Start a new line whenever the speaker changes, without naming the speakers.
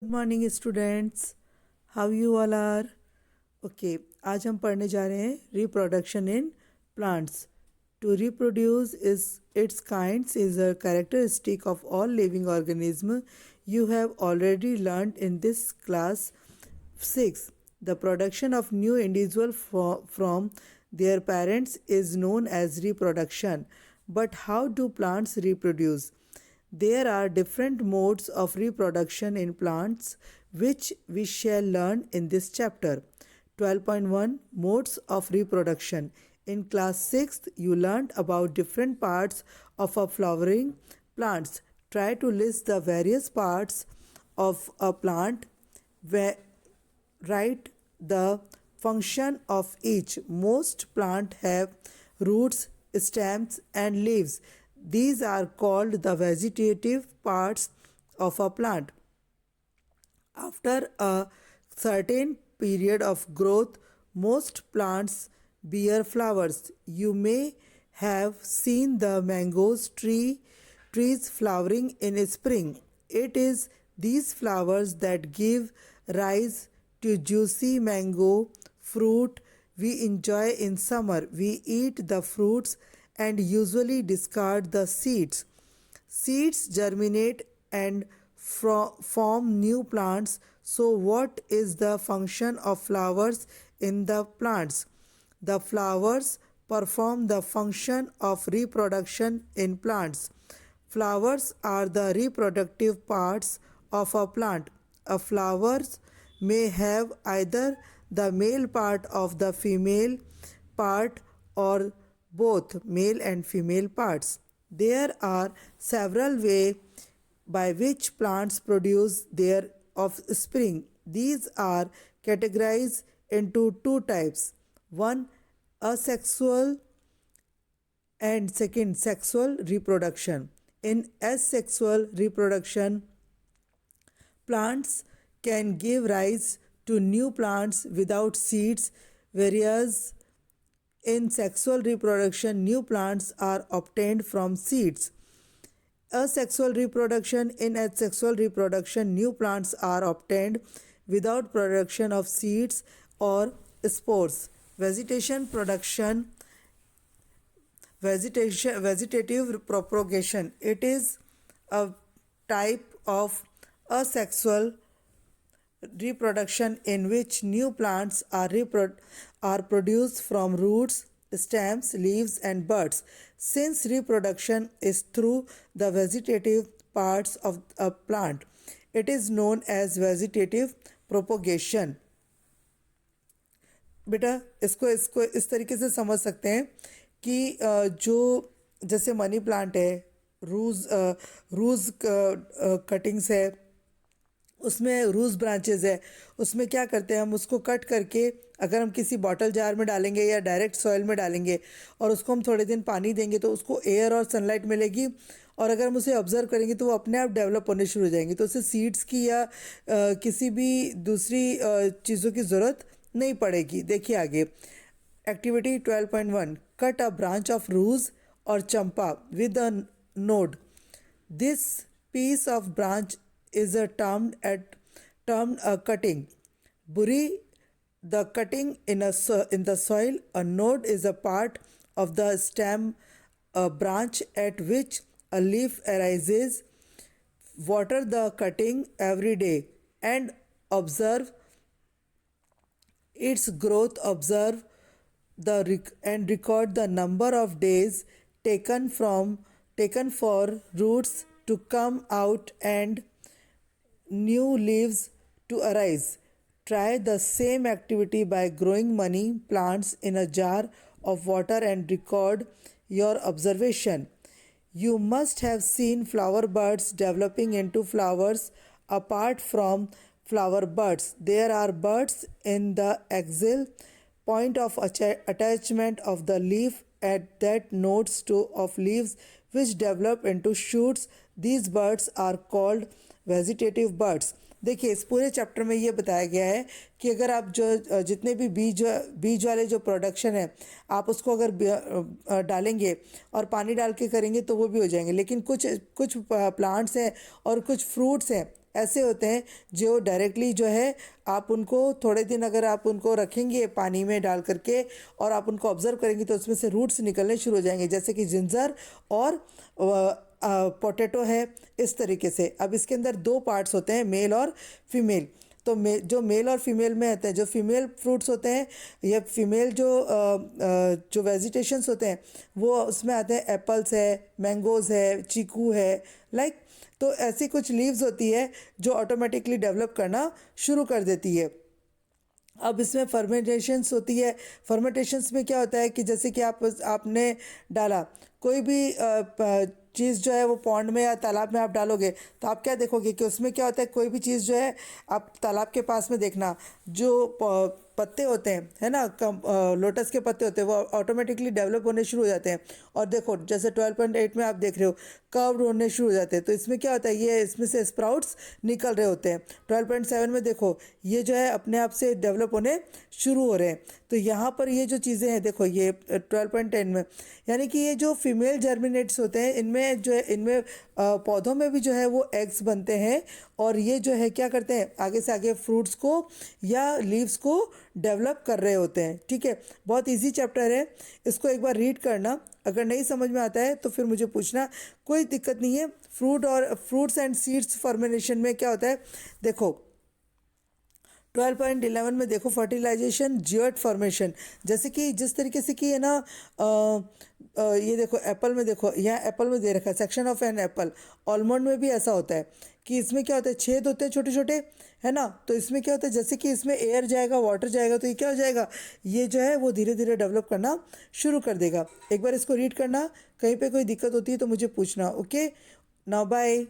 Good morning students, how you all are. Okay, आज हम पढ़ने जा रहे हैं reproduction in plants. To reproduce is its kinds is a characteristic of all living organism. You have already learn in this class 6. The production of new individual from their parents is known as reproduction. But how do plants reproduce? There are different modes of reproduction in plants which we shall learn in this chapter. 12.1 Modes of Reproduction. In class 6th, you learned about different parts of a flowering plants. Try to list the various parts of a plant. Write the function of each. Most plants have roots, stems, and leaves. These are called the vegetative parts of a plant. After a certain period of growth, most plants bear flowers. You may have seen the trees flowering in spring. It is these flowers that give rise to juicy mango fruit we enjoy in summer. We eat the fruits and usually discard the seeds. Seeds germinate and form new plants. So, what is the function of flowers in the plants? The flowers perform the function of reproduction in plants. Flowers are the reproductive parts of a plant. A flowers may have either the male part of the female part or both male and female parts. There are several ways by which plants produce their offspring. These are categorized into two types. One, asexual, and second, sexual reproduction. In asexual reproduction, plants can give rise to new plants without seeds, whereas in sexual reproduction, new plants are obtained from seeds. Asexual reproduction. In asexual reproduction, new plants are obtained without production of seeds or spores. Vegetative propagation. It is a type of asexual reproduction in which new plants are produced from roots, stems, leaves, and buds. Since reproduction is through the vegetative parts of a plant, it is known as vegetative propagation. बेटा इसको इसको इस तरीके से समझ सकते हैं कि जो जैसे मनी प्लांट है, रूज कटिंग्स है, उसमें रूज ब्रांचेस है, उसमें क्या करते हैं हम उसको कट करके अगर हम किसी बॉटल जार में डालेंगे या डायरेक्ट सॉइल में डालेंगे और उसको हम थोड़े दिन पानी देंगे तो उसको एयर और सनलाइट मिलेगी और अगर हम उसे ऑब्जर्व करेंगे तो वो अपने आप डेवलप होने शुरू हो जाएंगे। तो उसे सीड्स की या किसी भी दूसरी चीज़ों की ज़रूरत नहीं पड़ेगी। देखिए आगे activity 12.1 cut a branch of rose और champa with a node. This piece of branch is termed a cutting. Bury the cutting in the soil. A node is a part of the stem, a branch at which a leaf arises. Water the cutting every day and observe its growth. Observe and record the number of days taken for roots to come out and new leaves to arise. Try the same activity by growing money plants in a jar of water and record your observation. You must have seen flower buds developing into flowers. Apart from flower buds, there are buds in the axial point of attachment of the leaf at that nodes of leaves which develop into shoots. These buds are called vegetative buds. देखिए इस पूरे chapter में ये बताया गया है कि अगर आप जो जितने भी बीज वाले जो प्रोडक्शन है आप उसको अगर डालेंगे और पानी डाल के करेंगे तो वो भी हो जाएंगे, लेकिन कुछ प्लांट्स हैं और कुछ फ्रूट्स हैं ऐसे होते हैं जो डायरेक्टली जो है आप उनको थोड़े दिन अगर आप उनको रखेंगे पानी में डाल करके और आप उनको ऑब्जर्व करेंगे तो उसमें से रूट्स निकलने शुरू हो जाएंगे, जैसे कि जिंजर और पोटैटो है, इस तरीके से। अब इसके अंदर दो पार्ट्स होते हैं, मेल और फीमेल। तो जो मेल और फीमेल में आते हैं, जो फीमेल फ्रूट्स होते हैं या फीमेल जो वेजिटेशंस होते हैं वो उसमें आते हैं, एप्पल्स है, मैंगोज़ है, चीकू है, लाइक। तो ऐसी कुछ लीव्स होती है जो ऑटोमेटिकली डेवलप करना शुरू कर देती है। अब इसमें फर्मेंटेशंस होती है। फर्मेंटेशंस में क्या होता है कि जैसे कि आपने डाला कोई भी चीज़ जो है वो पॉन्ड में या तालाब में आप डालोगे तो आप क्या देखोगे कि उसमें क्या होता है, कोई भी चीज़ जो है आप तालाब के पास में देखना, जो पत्ते होते हैं, है ना, लोटस के पत्ते होते हैं, वो ऑटोमेटिकली डेवलप होने शुरू हो जाते हैं। और देखो जैसे 12.8 में आप देख रहे हो कर्व होने शुरू हो जाते हैं। तो इसमें क्या होता है, ये इसमें से स्प्राउट्स निकल रहे होते हैं। 12.7 में देखो ये जो है अपने आप से डेवलप होने शुरू हो रहे हैं। तो यहाँ पर ये जो चीज़ें हैं देखो, ये 12.10 में, यानी कि ये जो फीमेल जर्मिनेट्स होते हैं इनमें जो है, इनमें पौधों में भी जो है वो एग्स बनते हैं और ये जो है क्या करते हैं, आगे से आगे फ्रूट्स को या लीव्स को डेवलप कर रहे होते हैं। ठीक है, बहुत इजी चैप्टर है, इसको एक बार रीड करना। अगर नहीं समझ में आता है तो फिर मुझे पूछना, कोई दिक्कत नहीं है। फ्रूट्स एंड सीड्स फर्मेनेशन में क्या होता है, देखो 12.11 में देखो फर्टिलाइजेशन, जियोट फॉर्मेशन। जैसे कि जिस तरीके से कि है ना, ये देखो एप्पल में, देखो यहाँ एप्पल में दे रखा है section of an apple. Almond में भी ऐसा होता है कि इसमें क्या होता है, छेद होते हैं छोटे छोटे, है ना। तो इसमें क्या होता है, जैसे कि इसमें एयर जाएगा, वाटर जाएगा, तो ये क्या हो जाएगा, ये जो है वो धीरे धीरे डेवलप करना शुरू कर देगा। एक बार इसको रीड करना, कहीं पे कोई दिक्कत होती है तो मुझे पूछना। Okay, now bye.